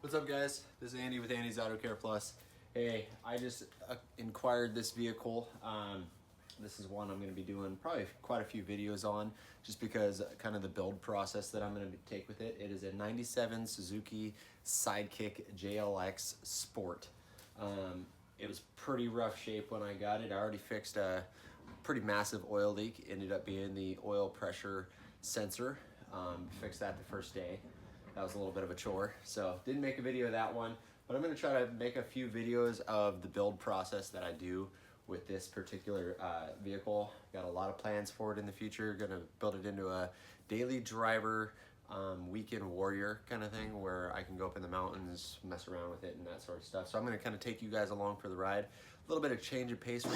What's up, guys? This is Andy with Andy's Auto Care Plus. Hey, I just inquired this vehicle. This is one I'm going to be doing probably quite a few videos on, just because kind of the build process that I'm going to take with it. It is a 97 Suzuki Sidekick JLX Sport. It was pretty rough shape when I got it. I already fixed a pretty massive oil leak. Ended up being the oil pressure sensor. Fixed that the first day. That was a little bit of a chore, so didn't make a video of that one, but I'm going to try to make a few videos of the build process that I do with this particular vehicle. Got a lot of plans for it in the future. Going to build it into a daily driver, weekend warrior kind of thing, where I can go up in the mountains, mess around with it and that sort of stuff. So I'm going to kind of take you guys along for the ride. A little bit of change of pace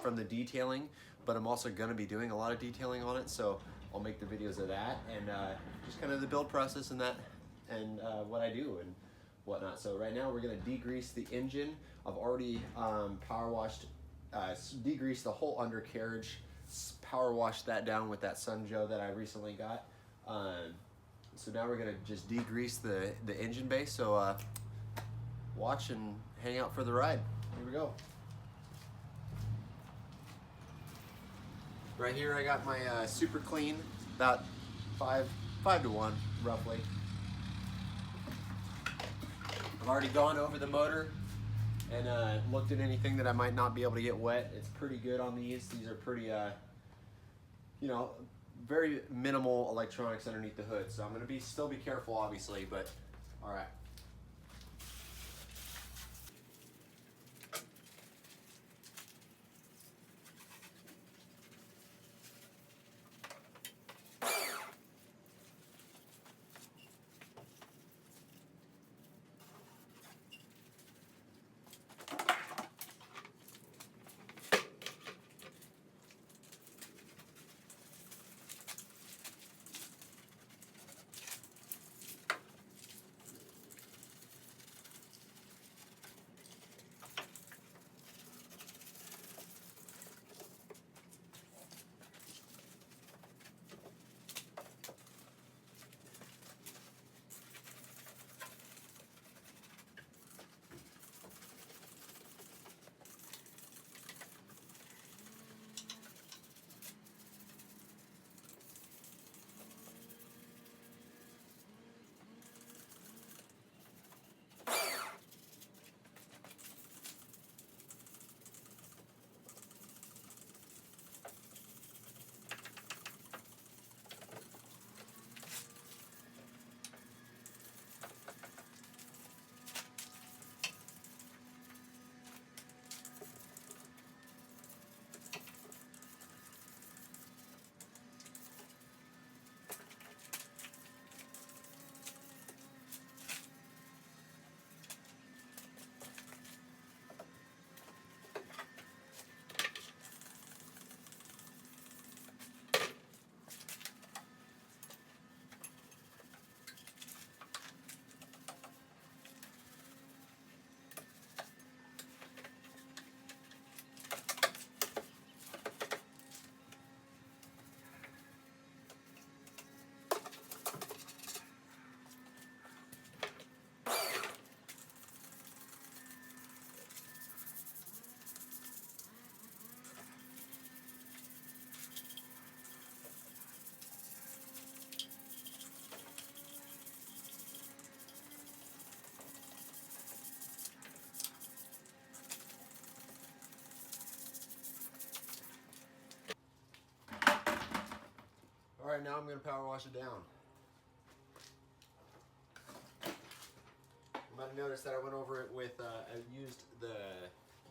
from the detailing, but I'm also going to be doing a lot of detailing on it, so I'll make the videos of that and just kind of the build process and that, and what I do and whatnot. So right now we're going to degrease the engine. I've already power washed, degreased the whole undercarriage, power washed that down with that Sun Joe that I recently got. So now we're going to just degrease the engine base. So watch and hang out for the ride. Here we go. Right here I got my super clean, about 5 to 1 roughly. I've already gone over the motor and looked at anything that I might not be able to get wet. It's pretty good on these. These are pretty, you know, very minimal electronics underneath the hood. So I'm going to still be careful, obviously, but all right. All right, now I'm going to power wash it down. You might have noticed that I went over it with, I used the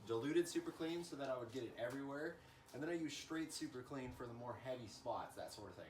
diluted super clean so that I would get it everywhere. And then I used straight super clean for the more heavy spots, that sort of thing.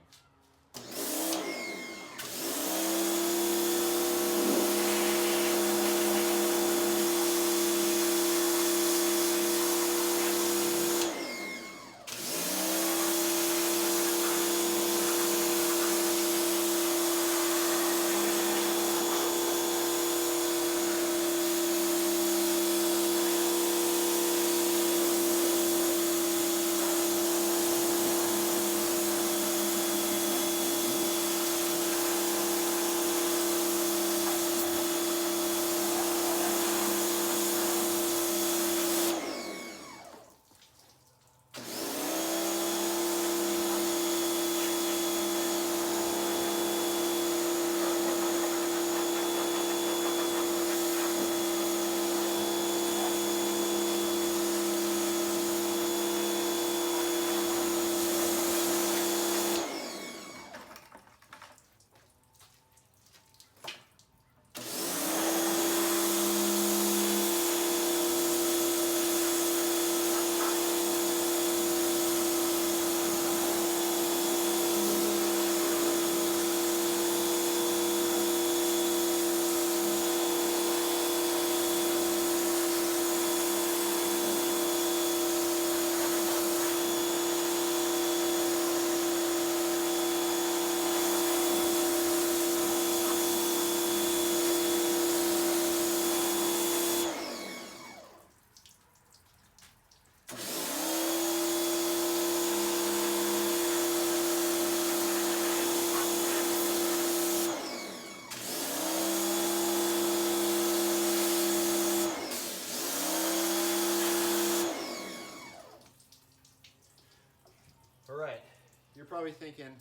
probably thinking,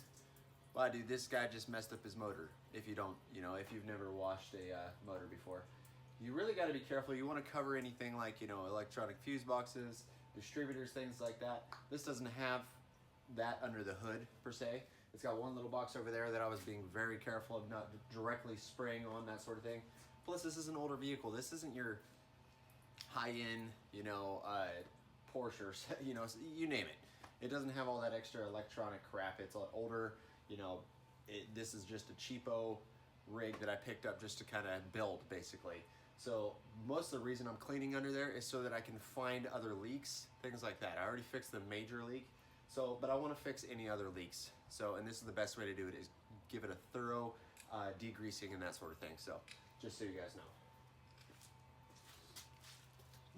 wow, dude, this guy just messed up his motor. If you don't, you know, if you've never washed a motor before, you really got to be careful. You want to cover anything like, you know, electronic fuse boxes, distributors, things like that. This doesn't have that under the hood per se. It's got one little box over there that I was being very careful of not directly spraying on, that sort of thing. Plus, this is an older vehicle. This isn't your high-end, you know, Porsche, or, you know, you name it. It doesn't have all that extra electronic crap. It's a lot older, you know. This is just a cheapo rig that I picked up just to kind of build, basically. So most of the reason I'm cleaning under there is so that I can find other leaks, things like that. I already fixed the major leak, so but I want to fix any other leaks. So, and this is the best way to do it, is give it a thorough degreasing and that sort of thing. So just so you guys know.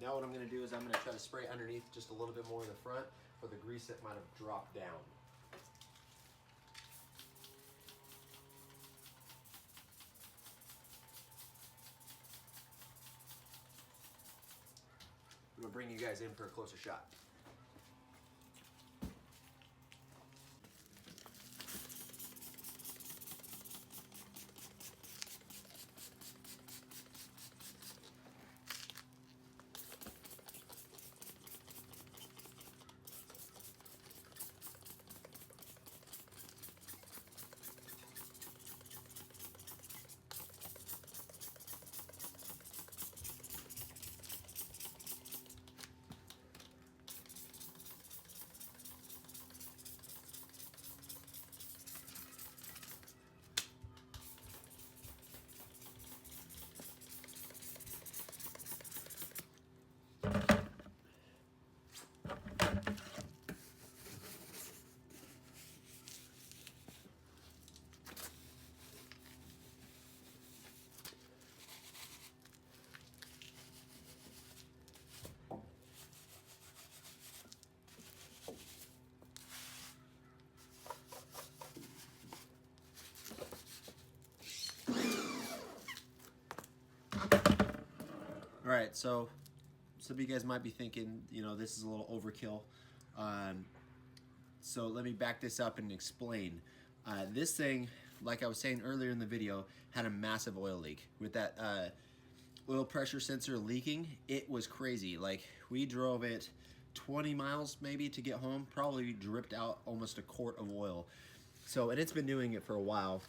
Now what I'm going to do is I'm going to try to spray underneath just a little bit more in the front for the grease that might have dropped down. I'm going to bring you guys in for a closer shot. All right, so some of you guys might be thinking, you know, this is a little overkill. So let me back this up and explain. This thing, like I was saying earlier in the video, had a massive oil leak. With that oil pressure sensor leaking, it was crazy. Like, we drove it 20 miles maybe to get home, probably dripped out almost a quart of oil. So, and it's been doing it for a while.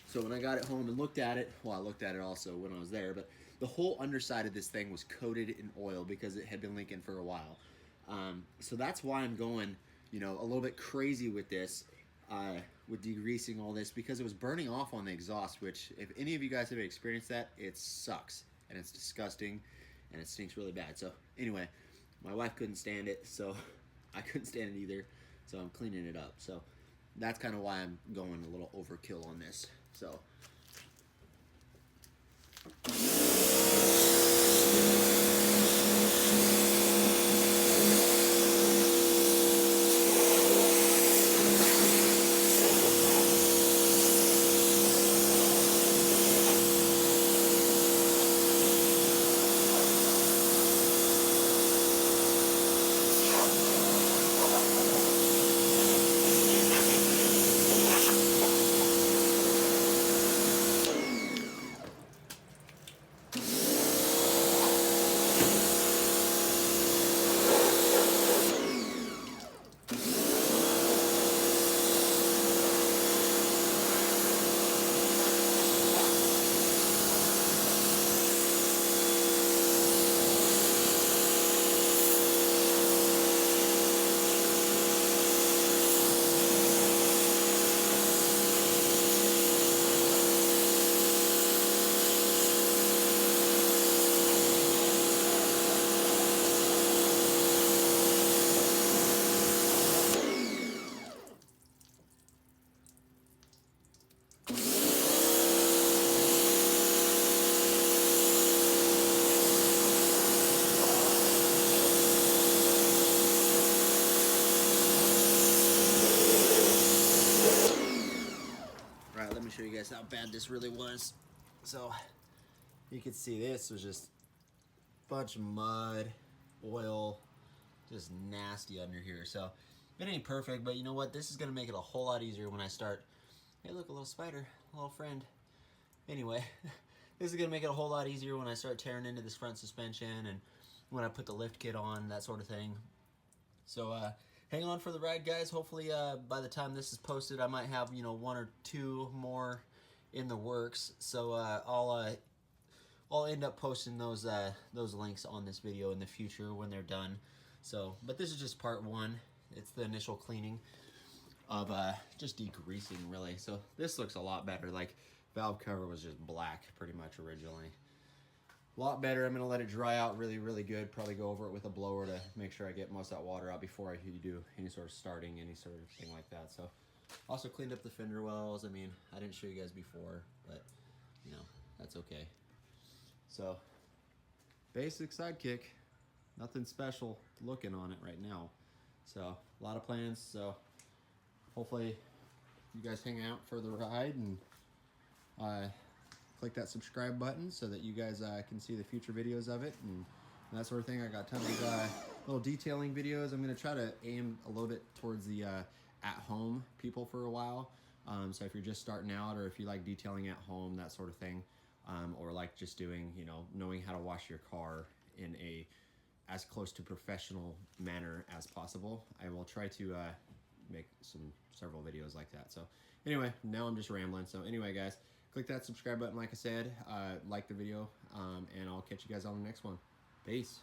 So when I got it home and looked at it, well, I looked at it also when I was there, but the whole underside of this thing was coated in oil because it had been leaking for a while. So that's why I'm going, you know, a little bit crazy with this, with degreasing all this, because it was burning off on the exhaust, which if any of you guys have experienced that, it sucks and it's disgusting and it stinks really bad. So anyway, my wife couldn't stand it, so I couldn't stand it either. So I'm cleaning it up. So that's kind of why I'm going a little overkill on this. So. Show you guys how bad this really was. So you can see this was just a bunch of mud, oil, just nasty under here. So It ain't perfect, but you know what? This is gonna make it a whole lot easier when I start. Hey, look, a little spider, a little friend. Anyway, this is gonna make it a whole lot easier when I start tearing into this front suspension and when I put the lift kit on, that sort of thing. So hang on for the ride, guys. Hopefully by the time this is posted, I might have, you know, 1 or 2 more in the works. So I'll end up posting those links on this video in the future when they're done. So, but this is just part 1. It's the initial cleaning of just degreasing, really. So this looks a lot better. Like, valve cover was just black pretty much originally. A lot better. I'm gonna let it dry out really, really good. Probably go over it with a blower to make sure I get most of that water out before I do any sort of starting, any sort of thing like that. So, also cleaned up the fender wells. I mean, I didn't show you guys before, but you know, that's okay. So, basic Sidekick, nothing special looking on it right now. So, a lot of plans. So, hopefully, you guys hang out for the ride and click that subscribe button so that you guys can see the future videos of it and that sort of thing. I got tons of little detailing videos. I'm going to try to aim a little bit towards the at-home people for a while. So if you're just starting out, or if you like detailing at home, that sort of thing, or like just doing, you know, knowing how to wash your car in a as close to professional manner as possible, I will try to make several videos like that. So anyway, now I'm just rambling. So anyway, guys, click that subscribe button, like I said, like the video, and I'll catch you guys on the next one. Peace.